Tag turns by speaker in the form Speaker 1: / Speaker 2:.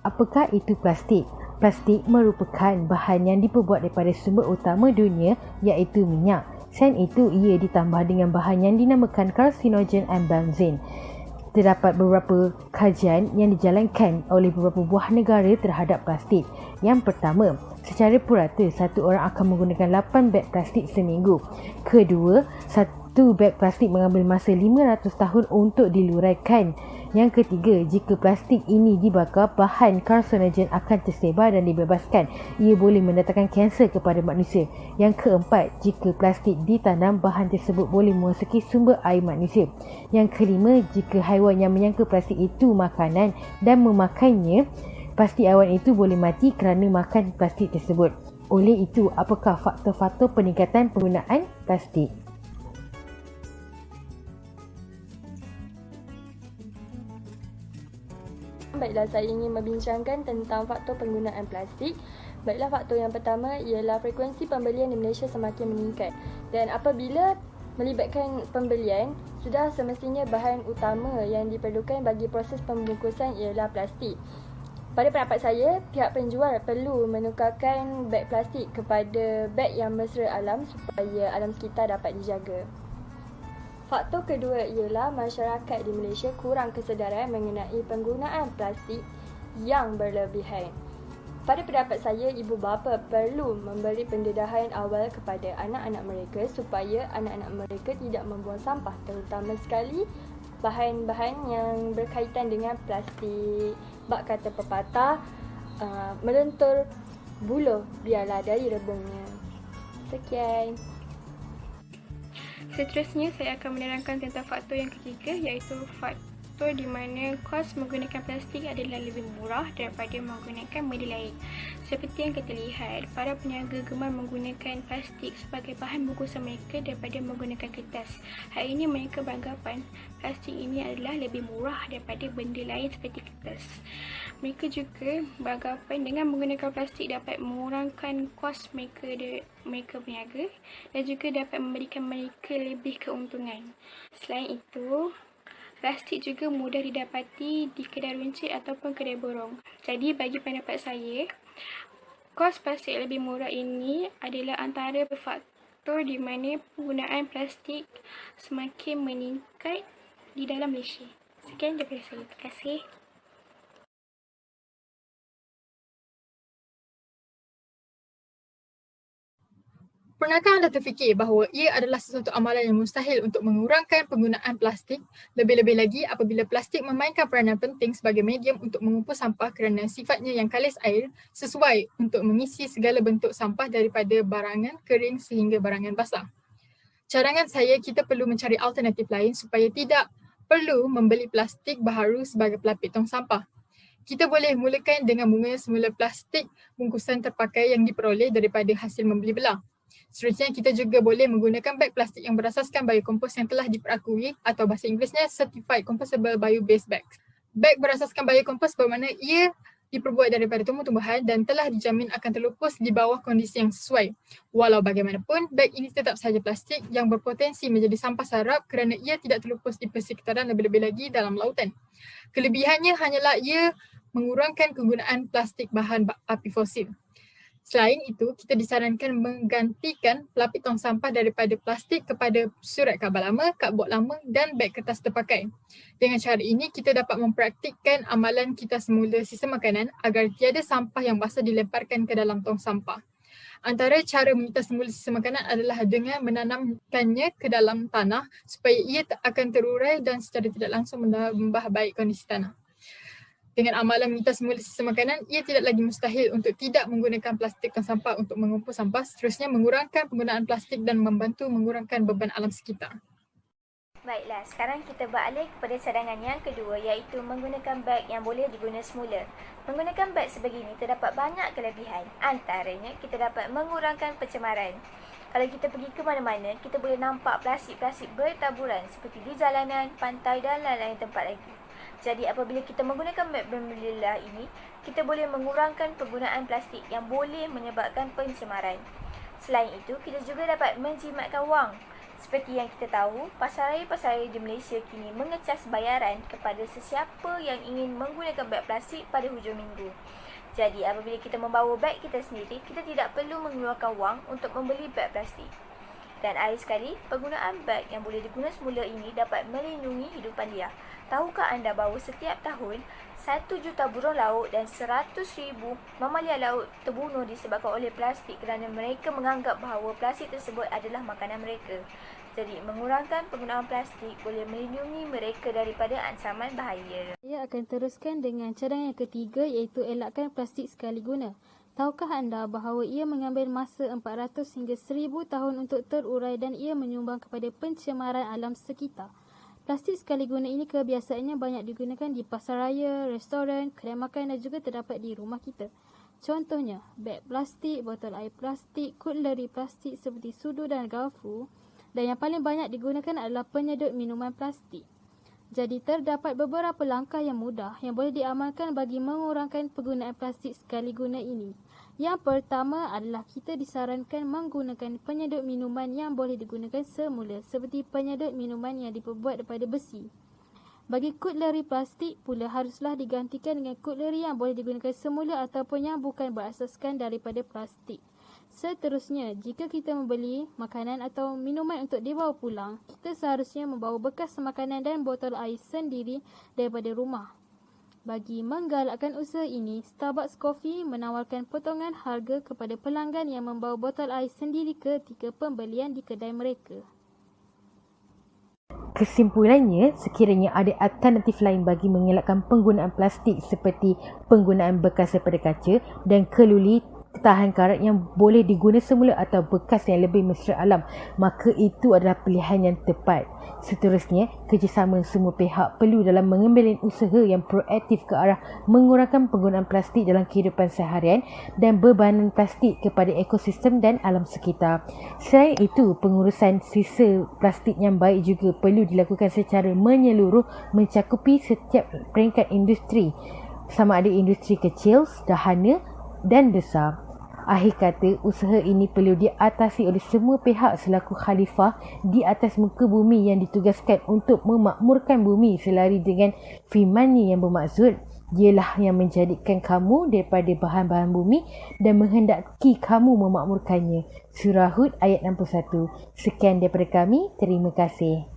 Speaker 1: Apakah itu plastik? Plastik merupakan bahan yang diperbuat daripada sumber utama dunia iaitu minyak. Selain itu, ia ditambah dengan bahan yang dinamakan carcinogen and benzene. Terdapat beberapa kajian yang dijalankan oleh beberapa buah negara terhadap plastik. Yang pertama, secara purata, satu orang akan menggunakan 8 beg plastik seminggu. Kedua, satu beg plastik mengambil masa 500 tahun untuk diluraikan. Yang ketiga, jika plastik ini dibakar, bahan carcinogen akan tersebar dan dibebaskan. Ia boleh mendatangkan kanser kepada manusia. Yang keempat, jika plastik ditanam, bahan tersebut boleh merosaki sumber air manusia. Yang kelima, jika haiwan yang menyangka plastik itu makanan dan memakannya, pasti haiwan itu boleh mati kerana makan plastik tersebut. Oleh itu, apakah faktor-faktor peningkatan penggunaan plastik?
Speaker 2: Baiklah, saya ingin membincangkan tentang faktor penggunaan plastik. Baiklah, faktor yang pertama ialah frekuensi pembelian di Malaysia semakin meningkat. Dan apabila melibatkan pembelian, sudah semestinya bahan utama yang diperlukan bagi proses pembungkusan ialah plastik. Pada pendapat saya, pihak penjual perlu menukarkan beg plastik kepada beg yang bersera alam supaya alam sekitar dapat dijaga. Faktor kedua ialah masyarakat di Malaysia kurang kesedaran mengenai penggunaan plastik yang berlebihan. Pada pendapat saya, ibu bapa perlu memberi pendedahan awal kepada anak-anak mereka supaya anak-anak mereka tidak membuang sampah, terutama sekali bahan-bahan yang berkaitan dengan plastik. Bak kata pepatah, melentur buluh biarlah dari rebungnya. Sekian.
Speaker 3: Seterusnya, saya akan menerangkan tentang faktor yang ketiga, iaitu faktor di mana kos menggunakan plastik adalah lebih murah daripada menggunakan media lain. Seperti yang kita lihat, para peniaga gemar menggunakan plastik sebagai bahan bungkusan mereka daripada menggunakan kertas. Hal ini mereka beranggapan plastik ini adalah lebih murah daripada benda lain seperti kertas. Mereka juga beranggapan dengan menggunakan plastik dapat mengurangkan kos mereka berniaga dan juga dapat memberikan mereka lebih keuntungan. Selain itu, plastik juga mudah didapati di kedai runcit ataupun kedai borong. Jadi bagi pendapat saya, kos plastik lebih murah ini adalah antara faktor di mana penggunaan plastik semakin meningkat di dalam Malaysia. Sekian daripada saya. Terima kasih.
Speaker 4: Pernahkah anda terfikir bahawa ia adalah sesuatu amalan yang mustahil untuk mengurangkan penggunaan plastik, lebih-lebih lagi apabila plastik memainkan peranan penting sebagai medium untuk mengumpul sampah kerana sifatnya yang kalis air sesuai untuk mengisi segala bentuk sampah daripada barangan kering sehingga barangan basah. Carangan saya, kita perlu mencari alternatif lain supaya tidak perlu membeli plastik baharu sebagai pelapis tong sampah. Kita boleh mulakan dengan mengguna semula plastik bungkusan terpakai yang diperoleh daripada hasil membeli belah. Seterusnya, kita juga boleh menggunakan beg plastik yang berasaskan biokompos yang telah diperakui atau bahasa Inggerisnya Certified Compostable Bio-Based Bags. Beg berasaskan biokompos bermakna ia diperbuat daripada tumbuh-tumbuhan dan telah dijamin akan terlupus di bawah kondisi yang sesuai. Walau bagaimanapun, beg ini tetap sahaja plastik yang berpotensi menjadi sampah sarap kerana ia tidak terlupus di persekitaran lebih-lebih lagi dalam lautan. Kelebihannya hanyalah ia mengurangkan kegunaan plastik bahan api fosil. Selain itu, kita disarankan menggantikan pelapis tong sampah daripada plastik kepada surat khabar lama, kadbod lama dan beg kertas terpakai. Dengan cara ini, kita dapat mempraktikkan amalan kita semula sisa makanan agar tiada sampah yang basah dilemparkan ke dalam tong sampah. Antara cara menyita semula sisa makanan adalah dengan menanamkannya ke dalam tanah supaya ia akan terurai dan secara tidak langsung menambah baik kondisi tanah. Dengan amalan menyita semula sisa makanan, ia tidak lagi mustahil untuk tidak menggunakan plastik tong sampah untuk mengumpul sampah, seterusnya mengurangkan penggunaan plastik dan membantu mengurangkan beban alam sekitar.
Speaker 5: Baiklah, sekarang kita beralih kepada cadangan yang kedua, iaitu menggunakan beg yang boleh diguna semula. Menggunakan beg sebegini terdapat banyak kelebihan. Antaranya, kita dapat mengurangkan pencemaran. Kalau kita pergi ke mana-mana, kita boleh nampak plastik-plastik bertaburan seperti di jalanan, pantai dan lain-lain tempat lagi. Jadi apabila kita menggunakan beg berlilah ini, kita boleh mengurangkan penggunaan plastik yang boleh menyebabkan pencemaran. Selain itu, kita juga dapat menjimatkan wang Seperti yang kita tahu, pasaraya-pasaraya di Malaysia kini mengecas bayaran kepada sesiapa yang ingin menggunakan beg plastik pada hujung minggu. Jadi apabila kita membawa beg kita sendiri, kita tidak perlu mengeluarkan wang untuk membeli beg plastik. Dan akhir sekali, penggunaan beg yang boleh diguna semula ini dapat melindungi hidupan liar. Tahukah anda bahawa setiap tahun 1 juta burung laut dan 100,000 mamalia laut terbunuh disebabkan oleh plastik kerana mereka menganggap bahawa plastik tersebut adalah makanan mereka. Jadi, mengurangkan penggunaan plastik boleh melindungi mereka daripada ancaman bahaya.
Speaker 6: Saya akan teruskan dengan cadangan yang ketiga iaitu elakkan plastik sekali guna. Tahukah anda bahawa ia mengambil masa 400 hingga 1000 tahun untuk terurai dan ia menyumbang kepada pencemaran alam sekitar? Plastik sekali guna ini kebiasaannya banyak digunakan di pasaraya, restoran, kedai makan dan juga terdapat di rumah kita. Contohnya, beg plastik, botol air plastik, kutleri plastik seperti sudu dan garpu, dan yang paling banyak digunakan adalah penyedut minuman plastik. Jadi terdapat beberapa langkah yang mudah yang boleh diamalkan bagi mengurangkan penggunaan plastik sekali guna ini. Yang pertama adalah kita disarankan menggunakan penyedut minuman yang boleh digunakan semula seperti penyedut minuman yang diperbuat daripada besi. Bagi kutleri plastik pula haruslah digantikan dengan kutleri yang boleh digunakan semula ataupun yang bukan berasaskan daripada plastik. Seterusnya, jika kita membeli makanan atau minuman untuk dibawa pulang, kita seharusnya membawa bekas makanan dan botol air sendiri daripada rumah. Bagi menggalakkan usaha ini, Starbucks Coffee menawarkan potongan harga kepada pelanggan yang membawa botol air sendiri ketika pembelian di kedai mereka.
Speaker 1: Kesimpulannya, sekiranya ada alternatif lain bagi mengelakkan penggunaan plastik seperti penggunaan bekas daripada kaca dan keluli tahan karat yang boleh diguna semula atau bekas yang lebih mesra alam, maka itu adalah pilihan yang tepat. Seterusnya, kerjasama semua pihak perlu dalam mengambil usaha yang proaktif ke arah mengurangkan penggunaan plastik dalam kehidupan seharian dan bebanan plastik kepada ekosistem dan alam sekitar. Selain itu, pengurusan sisa plastik yang baik juga perlu dilakukan secara menyeluruh mencakupi setiap peringkat industri, sama ada industri kecil, sederhana dan besar. Akhir kata, usaha ini perlu diatasi oleh semua pihak selaku khalifah di atas muka bumi yang ditugaskan untuk memakmurkan bumi selari dengan firman-Nya yang bermaksud, Dialah yang menjadikan kamu daripada bahan-bahan bumi dan menghendaki kamu memakmurkannya. Surah Hud ayat 61. Sekian daripada kami. Terima kasih.